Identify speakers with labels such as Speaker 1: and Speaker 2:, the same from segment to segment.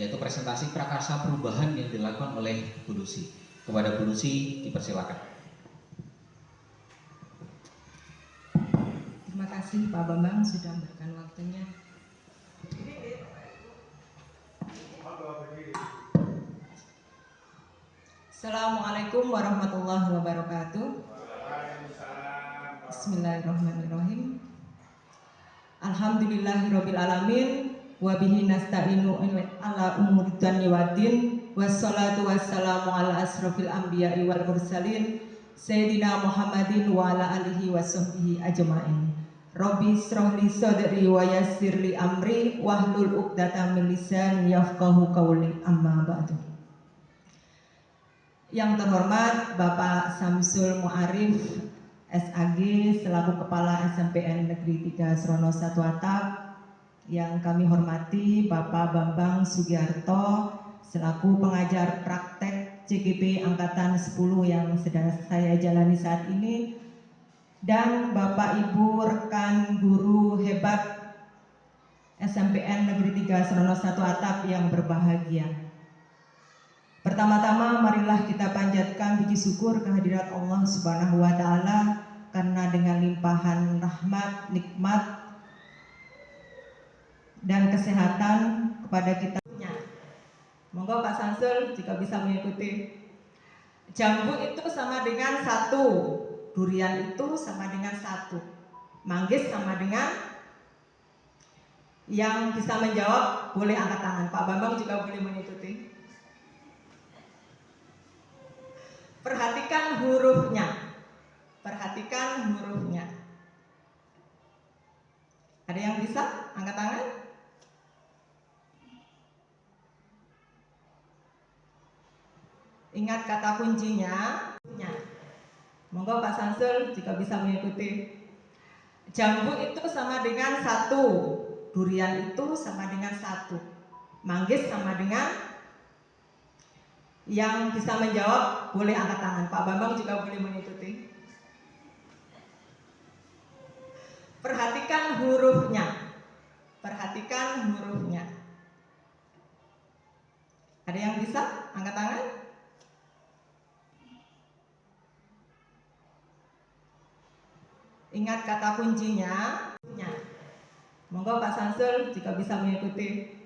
Speaker 1: yaitu presentasi prakarsa perubahan yang dilakukan oleh Bu Lucy. Kepada Bu Lucy dipersilakan.
Speaker 2: Terima kasih Pak Bambang sudah memberikan waktunya. Assalamualaikum warahmatullahi wabarakatuh. Bismillahirrahmanirrahim. Alhamdulillahirabbil alamin wa bihi nasta'inu ala umuri dunya waddin wassalatu wassalamu ala asrofil anbiya'i wal mursalin sayyidina Muhammadin wa ala alihi wa sahbihi ajma'in. Rabbi shrah li sadri wa yassir li amri wahlul 'uqdatam min lisani yafqahu qawli, amma ba'du. Yang terhormat Bapak Samsul Mu'arif SAG selaku Kepala SMPN Negeri 3 Srono 1 Atap, yang kami hormati Bapak Bambang Sugiarto selaku pengajar praktek CGP Angkatan 10 yang sedang saya jalani saat ini, dan Bapak Ibu rekan guru hebat SMPN Negeri 3 Srono 1 Atap yang berbahagia. Pertama-tama marilah kita panjatkan puji syukur kehadirat Allah Subhanahu wa taala karena dengan limpahan rahmat, nikmat dan kesehatan kepada kita. Monggo Pak Samsul jika bisa mengikuti. Jambu itu sama dengan 1, durian itu sama dengan 1, manggis sama dengan. Yang bisa menjawab boleh angkat tangan. Pak Bambang juga boleh mengikuti. Perhatikan hurufnya. Perhatikan hurufnya. Ada yang bisa angkat tangan? Ingat kata kuncinya. Monggo Pak Samsul jika bisa mengikuti. Jambu itu sama dengan 1, durian itu sama dengan 1, manggis sama dengan. Yang bisa menjawab boleh angkat tangan. Pak Bambang juga boleh mengikuti. Perhatikan hurufnya. Perhatikan hurufnya. Ada yang bisa angkat tangan? Ingat kata kuncinya. Monggo Pak Samsul jika bisa mengikuti.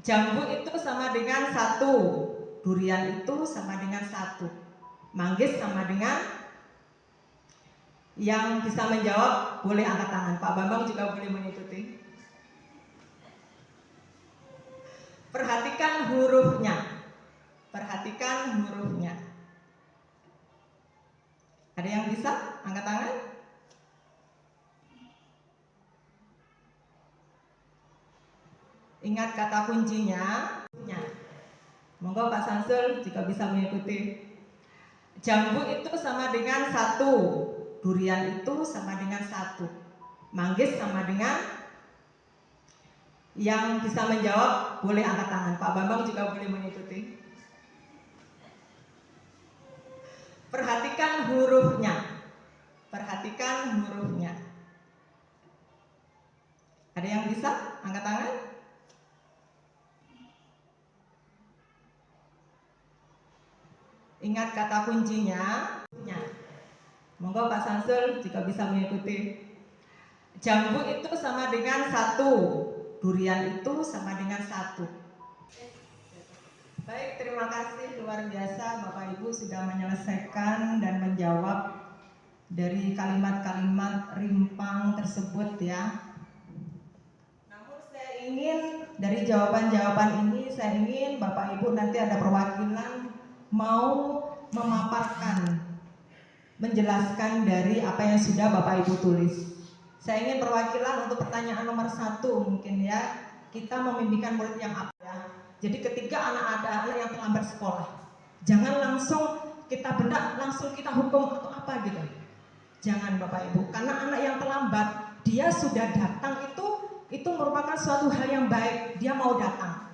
Speaker 2: Jambu itu sama dengan 1, durian itu sama dengan 1, manggis sama dengan. Yang bisa menjawab boleh angkat tangan. Pak Bambang juga boleh mengikuti. Perhatikan hurufnya. Perhatikan hurufnya. Ada yang bisa angkat tangan? Ingat kata kuncinya. Monggo Pak Samsul jika bisa mengikuti. Jambu itu sama dengan 1, durian itu sama dengan 1, manggis sama dengan. Yang bisa menjawab boleh angkat tangan. Pak Bambang juga boleh mengikuti. Perhatikan hurufnya. Perhatikan hurufnya. Ada yang bisa angkat tangan? Ingat kata kuncinya. Monggo Pak Samsul jika bisa mengikuti. Jambu itu sama dengan 1, durian itu sama dengan 1. Baik, terima kasih luar biasa Bapak Ibu sudah menyelesaikan dan menjawab dari kalimat-kalimat rimpang tersebut ya. Namun saya ingin dari jawaban-jawaban ini saya ingin Bapak Ibu nanti ada perwakilan mau memaparkan, menjelaskan dari apa yang sudah Bapak Ibu tulis. Saya ingin perwakilan untuk pertanyaan nomor 1 mungkin ya. Kita memimpikan murid yang apa ya. Jadi ketika ada anak yang terlambat sekolah, jangan langsung kita bentak, langsung kita hukum atau apa gitu. Jangan Bapak Ibu, karena anak yang terlambat, dia sudah datang itu merupakan suatu hal yang baik. Dia mau datang.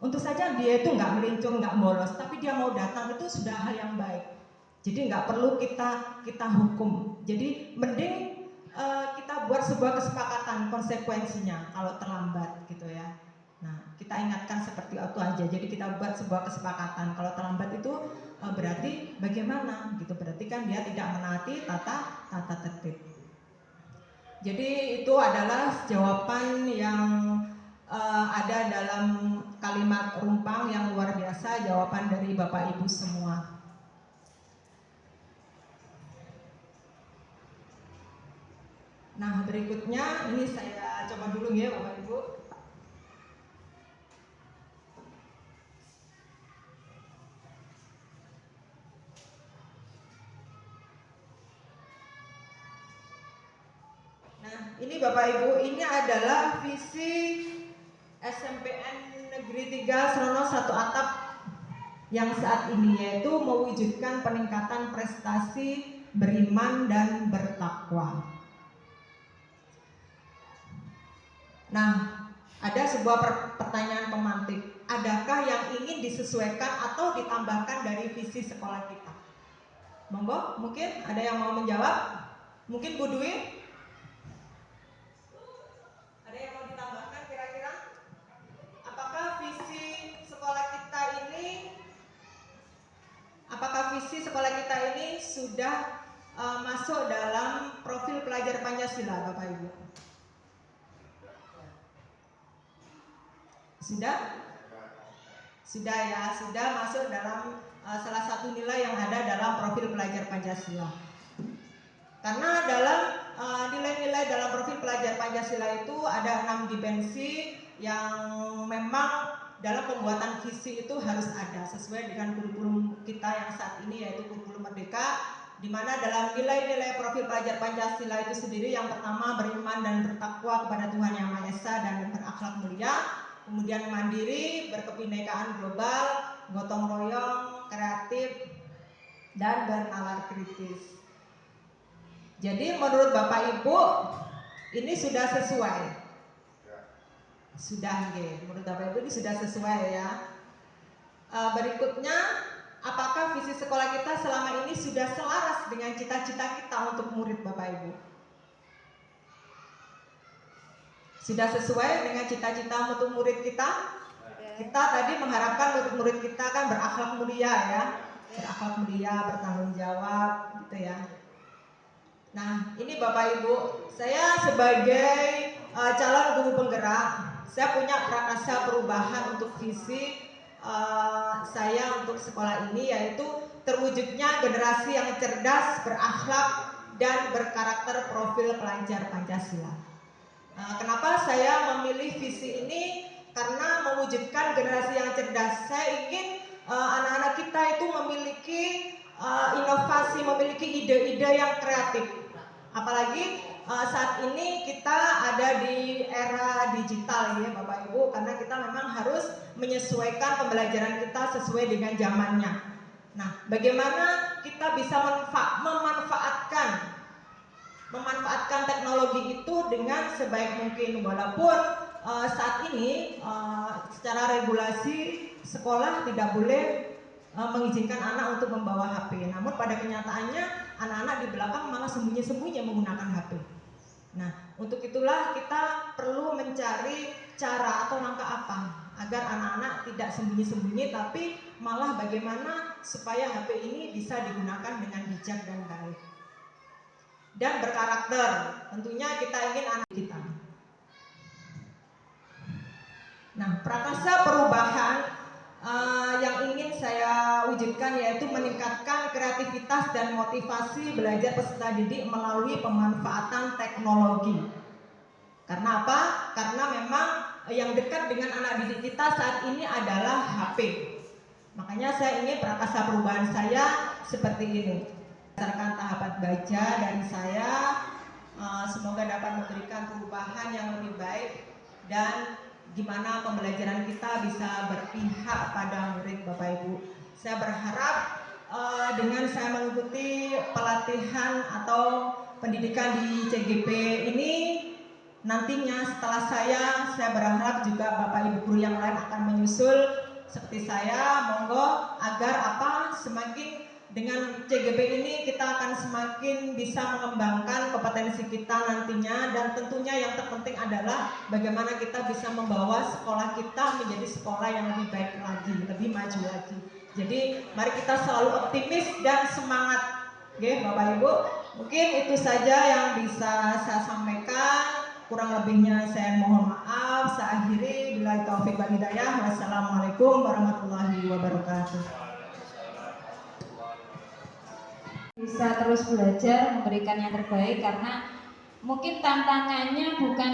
Speaker 2: Untuk saja dia itu nggak melincung, nggak bolos, tapi dia mau datang itu sudah hal yang baik. Jadi nggak perlu kita hukum. Jadi mending kita buat sebuah kesepakatan konsekuensinya kalau terlambat gitu ya. Nah, kita ingatkan seperti itu aja. Jadi kita buat sebuah kesepakatan. Kalau terlambat itu berarti bagaimana? Gitu. Berarti kan dia tidak menaati tata tertib. Jadi itu adalah jawaban yang ada dalam kalimat rumpang yang luar biasa, jawaban dari Bapak Ibu semua. Nah, berikutnya ini saya coba dulu ya Bapak Ibu. Nah, ini Bapak Ibu, ini adalah visi SMPN Negeri 3 Srono 1 Atap yang saat ini, yaitu mewujudkan peningkatan prestasi beriman dan bertakwa. Nah, ada sebuah pertanyaan pemantik. Adakah yang ingin disesuaikan atau ditambahkan dari visi sekolah kita? Monggo, mungkin ada yang mau menjawab? Mungkin Bu Dwi? Ada yang mau ditambahkan kira-kira? Apakah visi sekolah kita ini sudah masuk dalam profil pelajar Pancasila, Bapak Ibu? Sudah ya, sudah masuk dalam salah satu nilai yang ada dalam profil pelajar Pancasila. Karena dalam nilai-nilai dalam profil pelajar Pancasila itu ada 6 dimensi yang memang dalam pembuatan visi itu harus ada sesuai dengan kurikulum kita yang saat ini, yaitu kurikulum Merdeka, di mana dalam nilai-nilai profil pelajar Pancasila itu sendiri yang pertama beriman dan bertakwa kepada Tuhan Yang Maha Esa dan berakhlak mulia, kemudian mandiri, berkebinekaan global, gotong royong, kreatif, dan bernalar kritis. Jadi menurut Bapak Ibu ini sudah sesuai? Sudah, menurut Bapak Ibu ini sudah sesuai ya. Berikutnya, apakah visi sekolah kita selama ini sudah selaras dengan cita-cita kita untuk murid Bapak Ibu? Sudah sesuai dengan cita-cita untuk murid kita? Kita tadi mengharapkan murid-murid kita kan berakhlak mulia ya, berakhlak mulia, bertanggung jawab gitu ya. Nah, ini Bapak Ibu, saya sebagai calon guru penggerak, saya punya prakarsa perubahan untuk visi saya untuk sekolah ini, yaitu terwujudnya generasi yang cerdas, berakhlak, dan berkarakter profil pelajar Pancasila. Kenapa saya memilih visi ini? Karena mewujudkan generasi yang cerdas. Saya ingin anak-anak kita itu memiliki inovasi, memiliki ide-ide yang kreatif. Apalagi saat ini kita ada di era digital ya Bapak Ibu, karena kita memang harus menyesuaikan pembelajaran kita sesuai dengan zamannya. Nah, bagaimana kita bisa memanfaatkan teknologi itu dengan sebaik mungkin, walaupun saat ini secara regulasi sekolah tidak boleh mengizinkan anak untuk membawa HP. Namun pada kenyataannya anak-anak di belakang malah sembunyi-sembunyi menggunakan HP. Nah, untuk itulah kita perlu mencari cara atau langkah apa agar anak-anak tidak sembunyi-sembunyi, tapi malah bagaimana supaya HP ini bisa digunakan dengan bijak dan baik dan berkarakter. Tentunya kita ingin anak kita. Nah, prakarsa perubahan yang ingin saya wujudkan yaitu meningkatkan kreativitas dan motivasi belajar peserta didik melalui pemanfaatan teknologi. Karena apa? Karena memang yang dekat dengan anak didik kita saat ini adalah HP. Makanya saya ingin prakarsa perubahan saya seperti ini. Berdasarkan tahapan baca dari saya, semoga dapat memberikan perubahan yang lebih baik dan gimana pembelajaran kita bisa berpihak pada murid Bapak Ibu. Saya berharap dengan saya mengikuti pelatihan atau pendidikan di CGP ini, nantinya setelah saya berharap juga Bapak Ibu guru yang lain akan menyusul seperti saya, monggo, agar semakin Dengan CGB ini kita akan semakin bisa mengembangkan kompetensi kita nantinya, dan tentunya yang terpenting adalah bagaimana kita bisa membawa sekolah kita menjadi sekolah yang lebih baik lagi, lebih maju lagi. Jadi mari kita selalu optimis dan semangat. Oke, Bapak Ibu, mungkin itu saja yang bisa saya sampaikan. Kurang lebihnya saya mohon maaf. Saya akhiri, billahi taufik wal hidayah. Wassalamualaikum warahmatullahi wabarakatuh.
Speaker 3: Bisa terus belajar, memberikan yang terbaik, karena mungkin tantangannya bukan,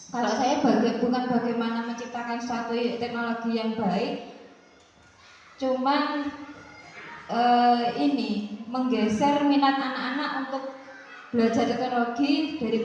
Speaker 3: kalau saya bukan bagaimana menciptakan suatu teknologi yang baik, cuman ini menggeser minat anak-anak untuk belajar teknologi dari